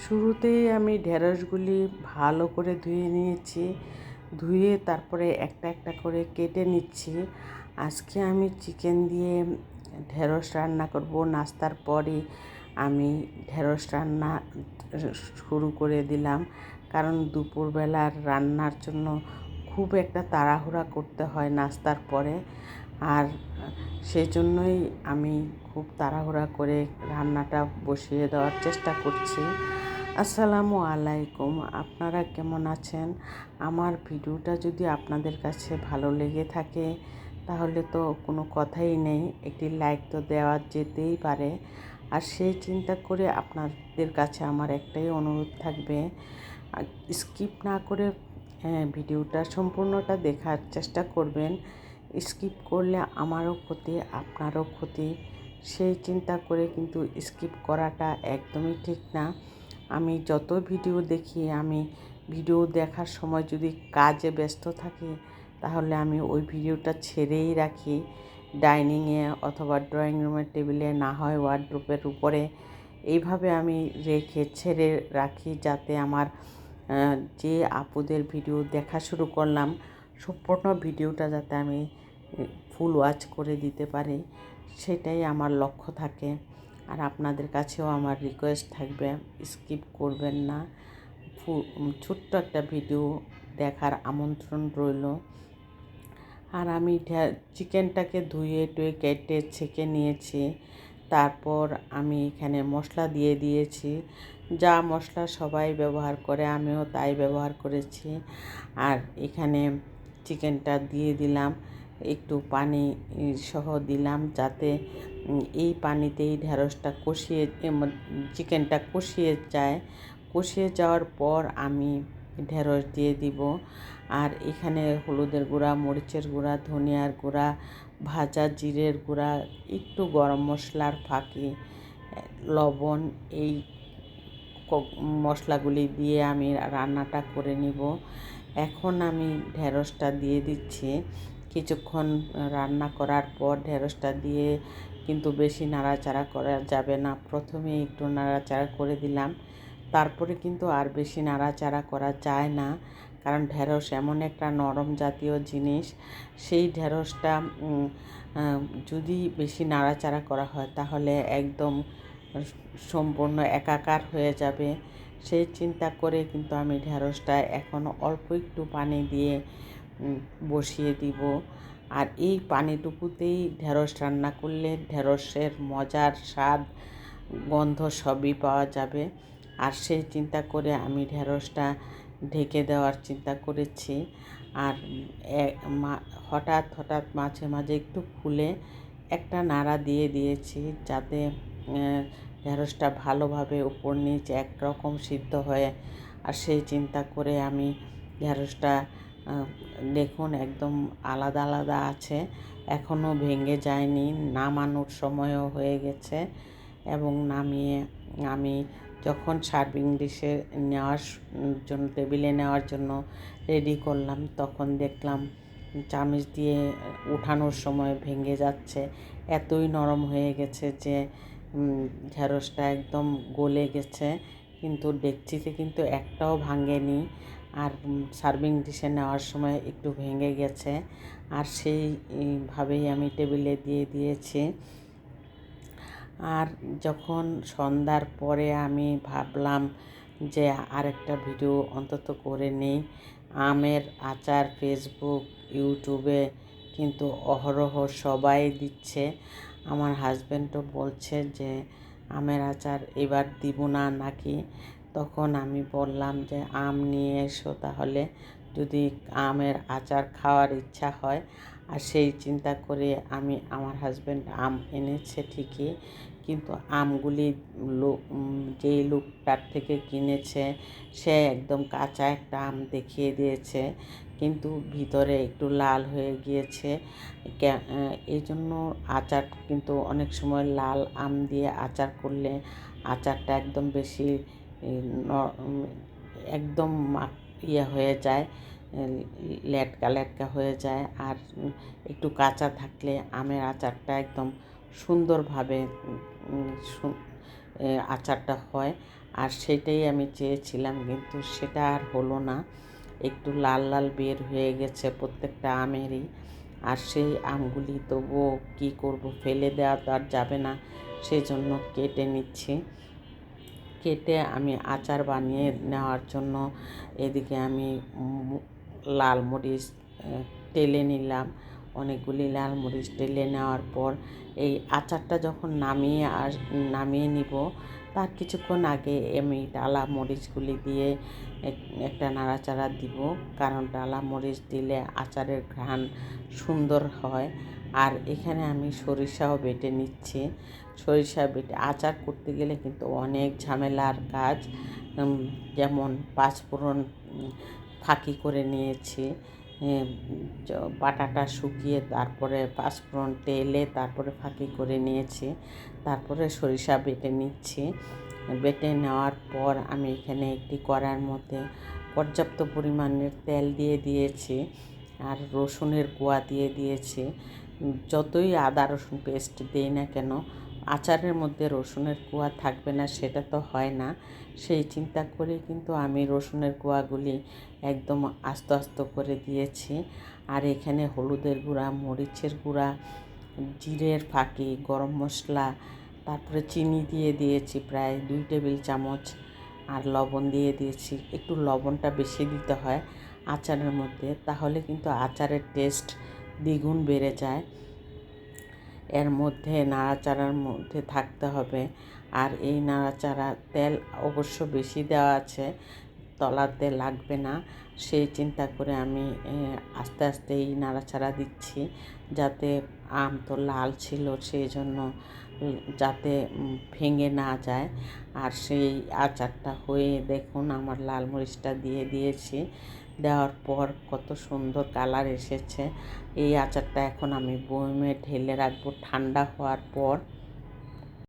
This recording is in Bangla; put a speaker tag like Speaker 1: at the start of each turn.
Speaker 1: শুরুতেই আমি ঢেঁড়সগুলি ভালো করে ধুয়ে নিয়েছি। ধুয়ে তারপরে একটা একটা করে কেটে নিচ্ছি। আজকে আমি চিকেন দিয়ে ঢেঁড়স রান্না করব। নাস্তার পরই আমি ঢেঁড়স রান্না শুরু করে দিলাম, কারণ দুপুরবেলার রান্নার জন্য খুব একটা তাড়াহুড়া করতে হয় নাস্তার পরে। আর সেজন্যই আমি খুব তাড়াহুড়া করে রান্নাটা বসিয়ে দেওয়ার চেষ্টা করছি। আসসালামু আলাইকুম, আপনারা কেমন আছেন? আমার ভিডিওটা যদি আপনাদের কাছে ভালো লেগে থাকে তাহলে তো কোনো কথাই নেই, একটি লাইক তো দেওয়া যেতেই পারে। আর সেই চিন্তা করে আপনাদের কাছে আমার একটাই অনুরোধ থাকবে, স্কিপ না করে ভিডিওটা সম্পূর্ণটা দেখার চেষ্টা করবেন। স্কিপ করলে আমারও ক্ষতি, আপনারও ক্ষতি। সেই চিন্তা করে কিন্তু স্কিপ করাটা একদমই ঠিক না। আমি যত ভিডিও দেখি, আমি ভিডিও দেখার সময় যদি কাজে ব্যস্ত থাকি তাহলে আমি ওই ভিডিওটা ছেড়েই রাখি। ডাইনিংয়ে অথবা ড্রয়িং রুমের টেবিলে, না হয় ওয়ার্ডরোবের উপরে, এইভাবে আমি ছেড়ে রাখি, যাতে আমার যে আপুদের ভিডিও দেখা শুরু করলাম সম্পূর্ণ ভিডিওটা যাতে আমি ফুল ওয়াচ করে দিতে পারি, সেটাই আমার লক্ষ্য থাকে। আর আপনাদের কাছেও আমার রিকোয়েস্ট থাকবে, স্কিপ করবেন না। ছোট্ট একটা ভিডিও দেখার আমন্ত্রণ রইল। আর আমি চিকেনটাকে ধুয়ে টুয়ে কেটে ছেঁকে নিয়েছি। তারপর আমি এখানে মশলা দিয়ে দিয়েছি, যা মশলা সবাই ব্যবহার করে আমিও তাই ব্যবহার করেছি। আর এখানে চিকেনটা দিয়ে দিলাম, একটু পানি সহ দিলাম, যাতে এই পানিতেই ঢেঁড়সটা চিকেনটা কষিয়ে যায়। কষিয়ে যাওয়ার পর আমি ঢেঁড়স দিয়ে দিব। আর এখানে হলুদের গুঁড়া, মরিচের গুঁড়া, ধনিয়ার গুঁড়া, ভাজা জিরের গুঁড়া, একটু গরম মশলার ফাঁকি, লবণ, এই মশলাগুলি দিয়ে আমি রান্নাটা করে নিব। এখন আমি ঢেঁড়সটা দিয়ে দিচ্ছি। কিছুক্ষণ রান্না করার পর ঢেঁড়সটা দিয়ে কিন্তু বেশি নাড়াচাড়া করা যাবে না। প্রথমে একটু নাড়াচাড়া করে দিলাম, তারপরে কিন্তু আর বেশি নাড়াচাড়া করা যায় না, কারণ ঢেঁড়স এমন একটা নরম জাতীয় জিনিস। সেই ঢেঁড়সটা যদি বেশি নাড়াচাড়া করা হয় তাহলে একদম সম্পূর্ণ একাকার হয়ে যাবে। সেই চিন্তা করে কিন্তু আমি ঢেঁড়সটা এখন অল্প একটু পানি দিয়ে বসিয়ে দিব। আর এই পানিটুকুতেই ঢেঁড়স রান্না করলে ঢেঁড়সের মজার স্বাদ, গন্ধ সবই পাওয়া যাবে। আর সেই চিন্তা করে আমি ঢেঁড়সটা ঢেকে দেওয়ার চিন্তা করেছি। আর হঠাৎ হঠাৎ মাঝে মাঝে একটু খুলে একটা নাড়া দিয়ে দিয়েছি, যাতে ঢেঁড়সটা ভালোভাবে উপর নিচ একরকম সিদ্ধ হয়। আর সেই চিন্তা করে আমি ঢেঁড়সটা দেখুন একদম আলাদা আলাদা আছে, এখনও ভেঙে যায়নি। নামানোর সময়ও হয়ে গেছে এবং নামিয়ে আমি যখন সার্ভিং ডিশে নেওয়ার জন্য, টেবিলে নেওয়ার জন্য রেডি করলাম, তখন দেখলাম চামচ দিয়ে উঠানোর সময় ভেঙে যাচ্ছে। এতই নরম হয়ে গেছে যে ঢেঁড়সটা একদম গলে গেছে, কিন্তু ডেকচিতে কিন্তু একটাও ভাঙেনি। আর সার্ভিং ডিশে নেওয়ার সময় একটু ভেঙে গেছে। আর সেইভাবেই আমি টেবিলে দিয়ে দিয়েছি। আর যখন সন্ধ্যার পরে আমি ভাবলাম যে আরেকটা ভিডিও অন্তত করে নেই। আমের আচার ফেসবুক, ইউটিউবে কিন্তু অহরহ সবাই দিচ্ছে। আমার হাজব্যান্ডও বলছে যে আমের আচার এবার দিব না নাকি। তখন আমি বললাম যে আম নিয়ে এসো, তাহলে যদি আমের আচার খাওয়ার ইচ্ছা হয়। আর সেই চিন্তা করে আমার হাজব্যান্ড আম এনেছে ঠিকই, কিন্তু আমগুলি যেই লোকটার থেকে কিনেছে সে একদম কাঁচা একটা আম দেখিয়ে দিয়েছে, কিন্তু ভিতরে একটু লাল হয়ে গিয়েছে। এই জন্য আচার কিন্তু অনেক সময় লাল আম দিয়ে আচার করলে আচারটা একদম বেশি একদম হয়ে যায়, লেটকা লেটকা হয়ে যায়। আর একটু কাঁচা থাকলে আমের আচারটা একদম সুন্দরভাবে আচারটা হয়। আর সেটাই আমি চেয়েছিলাম, কিন্তু সেটা আর হলো না। একটু লাল লাল বের হয়ে গেছে প্রত্যেকটা আমেরই। আর সেই আমগুলি তবুও কী করব, ফেলে দেওয়া তো আর যাবে না, সেজন্য কেটে নিচ্ছি। কেটে আমি আচার বানিয়ে নেওয়ার জন্য এদিকে আমি লাল মরিচ টেলে নিলাম। অনেকগুলি লাল মরিচ টেলে নেওয়ার পর এই আচারটা যখন নামিয়ে নিব, তার কিছুক্ষণ আগে আমি ডালা মরিচগুলি দিয়ে একটা নাড়াচাড়া দিব, কারণ ডালা মরিচ দিলে আচারের ঘ্রাণ সুন্দর হয়। আর এখানে আমি সরিষাও বেটে নিচ্ছি। সরিষা বেটে আচার করতে গেলে কিন্তু অনেক ঝামেলার কাজ। যেমন পাঁচফোড়ন ফাঁকি করে নিয়েছি, বাটাটা শুকিয়ে তারপরে পাঁচফোড়ন তেলে তারপরে ফাঁকি করে নিয়েছি, তারপরে সরিষা বেটে নিচ্ছি। বেটে নেওয়ার পর আমি এখানে একটি কড়াইয়ের মধ্যে পর্যাপ্ত পরিমাণের তেল দিয়ে দিয়েছি, আর রসুনের কোয়া দিয়ে দিয়েছি। যতই আদা রসুন পেস্ট দিই না কেন, আচারের মধ্যে রসুনের কোয়া থাকবে না সেটা তো হয় না। সেই চিন্তা করে কিন্তু আমি রসুনের কোয়াগুলি একদম আস্তে আস্তে করে দিয়েছি। আর এখানে হলুদের গুঁড়া, মরিচের গুঁড়া, জিরের ফাঁকি, গরম মশলা, তারপরে চিনি দিয়ে দিয়েছি প্রায় 2 টেবিল চামচ, আর লবণ দিয়ে দিয়েছি। একটু লবণটা বেশি দিতে হয় আচারের মধ্যে, তাহলে কিন্তু আচারের টেস্ট দ্বিগুণ বেড়ে যায়। এর মধ্যে নাড়াচাড়ার মধ্যে থাকতে হবে। আর এই নাড়াচাড়া তেল অবশ্য বেশি দেওয়া আছে, তলাতে লাগবে না, সেই চিন্তা করে আমি আস্তে আস্তে এই নাড়াচাড়া দিচ্ছি, যাতে আম তো লাল ছিল সেই জন্য যাতে ভেঙে না যায়। আর সেই আচারটা হয়ে দেখুন আমার লাল মরিচটা দিয়ে দিয়েছি, দেওয়ার পর কত সুন্দর কালার এসেছে। এই আচারটা এখন আমি বয়মে ঢেলে রাখবো ঠান্ডা হওয়ার পর।